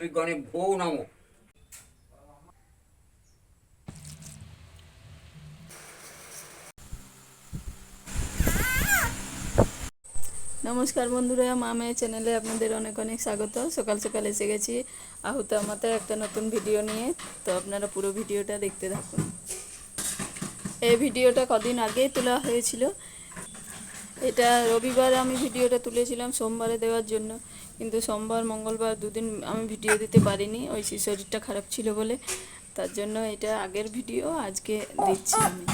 গণে ভো নম। নমস্কার বন্ধুরা, মা মেয়ে চ্যানেলে আপনাদের অনেক অনেক স্বাগত। সকাল সকাল এসে গেছি আহুত আমাতে একটা নতুন ভিডিও নিয়ে। তো আপনারা পুরো ভিডিওটা দেখতে থাকুন। এই ভিডিওটা কদিন আগেই তোলা হয়েছিল। এটা রবিবার আমি ভিডিওটা তুলেছিলাম সোমবারে দেওয়ার জন্য, কিন্তু সোমবার মঙ্গলবার দুদিন আমি ভিডিও দিতে পারিনি, ওই শরীরটা খারাপ ছিল বলে। তার জন্য এটা আগের ভিডিও আজকে দিচ্ছি আমি।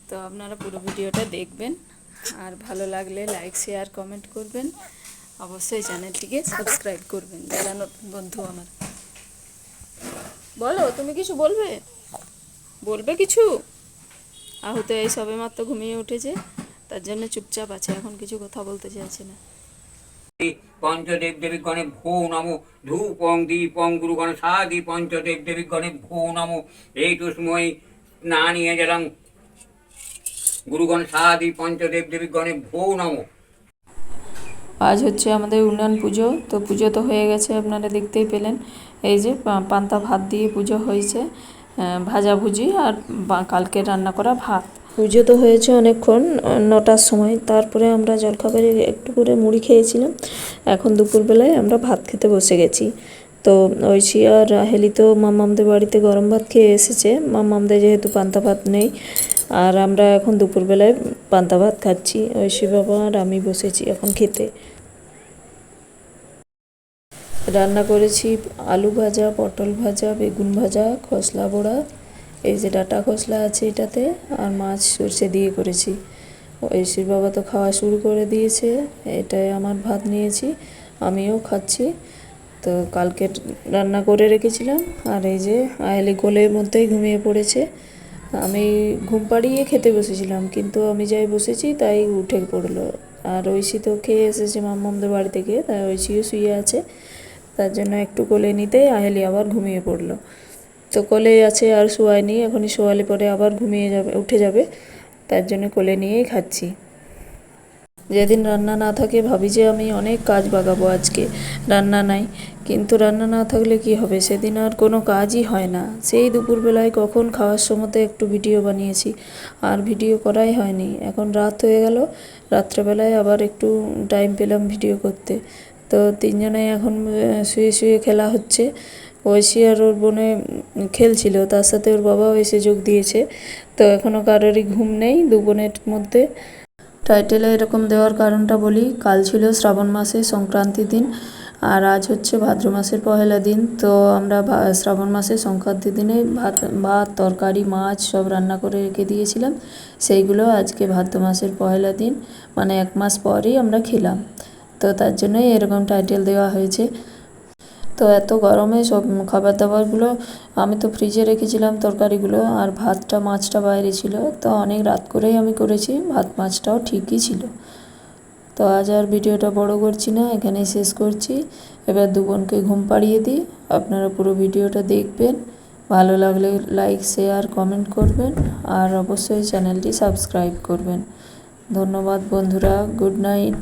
তো আপনারা পুরো ভিডিওটা দেখবেন, আর ভালো লাগলে লাইক শেয়ার কমেন্ট করবেন, অবশ্যই চ্যানেলটিকে সাবস্ক্রাইব করবেন যারা নতুন বন্ধু আমার। বলো, তুমি কিছু বলবে? বলবে কিছু? আহুত এই সবে মাত্র ঘুমিয়ে উঠেছে, তার জন্য চুপচাপ আছে, এখন কিছু কথা বলতে চাইছে না। পঞ্চদেব দেবী গণে ভো নম। ধূপং দীপং গুরু গণ সাদি পঞ্চদেব দেবী গণে ভো নম। এইটু সময় স্নানীয় জলং গুরুগণ সাদি পঞ্চদেব দেবী গণে ভো নম। আজ হচ্ছে আমাদের উন্নয়ন পুজো। তো পুজো তো হয়ে গেছে, আপনারা দেখতেই পেলেন। এই যে পান্তা ভাত দিয়ে পুজো হয়েছে, ভাজাভুজি আর কালকে রান্না করা ভাত। পুজো তো হয়েছে অনেকক্ষণ, 9টার সময়। তারপরে আমরা জলখাবারে একটু করে মুড়ি খেয়েছিলাম। এখন দুপুরবেলায় আমরা ভাত খেতে বসে গেছি। তো ঐশী আর রাহেলি তো মামামদের বাড়িতে গরম ভাত খেয়ে এসেছে, মামামদের যেহেতু পান্তা ভাত নেই। আর আমরা এখন দুপুরবেলায় পান্তা ভাত খাচ্ছি, ঐশী বাবা আর আমি বসেছি এখন খেতে। রান্না করেছি আলু ভাজা, পটল ভাজা, বেগুন ভাজা, খসলা বড়া, এই যে ডাটা খসলা আছে এটাতে, আর মাছ সর্ষে দিয়ে করেছি। ঐশীর বাবা তো খাওয়া শুরু করে দিয়েছে, এটাই আমার ভাত নিয়েছি, আমিও খাচ্ছি। তো কালকে রান্না করে রেখেছিলাম। আর এই যে আয়েলি কোলের মধ্যেই ঘুমিয়ে পড়েছে। আমি ঘুম পাড়িয়ে খেতে বসেছিলাম, কিন্তু আমি যাই বসেছি তাই উঠে পড়লো। আর ঐশী তো খেয়ে এসেছে মাম্মামদের বাড়ি থেকে, তাই ঐশীও শুয়ে আছে। তার জন্য একটু কোলে নিতেই আহেলি আবার ঘুমিয়ে পড়লো। তো কোলে আছে, আর শোয়ায়নি, এখনই শোয়ালে পরে আবার ঘুমিয়ে যাবে, উঠে যাবে। তার জন্য কোলে নিয়েই খাচ্ছি। যেদিন রান্না না থাকে ভাবি যে আমি অনেক কাজ বাগাবো আজকে, রান্না নাই। কিন্তু রান্না না থাকলে কি হবে, সেদিন আর কোনো কাজই হয় না। সেই দুপুরবেলায় কখন খাওয়ার সময়তে একটু ভিডিও বানিয়েছি, আর ভিডিও করাই হয়নি। এখন রাত হয়ে গেল, রাত্রেবেলায় আবার একটু টাইম পেলাম ভিডিও করতে। তো তিনজনে এখন শুয়ে শুয়ে খেলা হচ্ছে। ঐশী আর ওর বোনে খেলছিল, তার সাথে ওর বাবাও এসে যোগ দিয়েছে। তো এখনও কারোরই ঘুম নেই দু বোনের মধ্যে। টাইটেলে এরকম দেওয়ার কারণটা বলি, কাল ছিল শ্রাবণ মাসের সংক্রান্তির দিন, আর আজ হচ্ছে ভাদ্র মাসের পহেলা দিন। তো আমরা শ্রাবণ মাসের সংক্রান্তির দিনে ভাত তরকারি মাছ সব রান্না করে রেখে দিয়েছিলাম, সেইগুলো আজকে ভাদ্র মাসের পহেলা দিন, মানে 1 মাস পরই আমরা খেলাম। তো তার জন্যই এরকম টাইটেল দেওয়া হয়েছে। তো এত গরমে সব খাবার দাবারগুলো আমি তো ফ্রিজে রেখেছিলাম, তরকারিগুলো, আর ভাতটা মাছটা বাইরে ছিল। তো অনেক রাত করেই আমি করেছি, ভাত মাছটাও ঠিকই ছিল। তো আজ আর ভিডিওটা বড় করছি না, এখানেই শেষ করছি। এবার দু বোনকে ঘুম পাড়িয়ে দিই। আপনারা পুরো ভিডিওটা দেখবেন, ভালো লাগলে লাইক শেয়ার কমেন্ট করবেন, আর অবশ্যই চ্যানেলটি সাবস্ক্রাইব করবেন। ধন্যবাদ বন্ধুরা, গুড নাইট।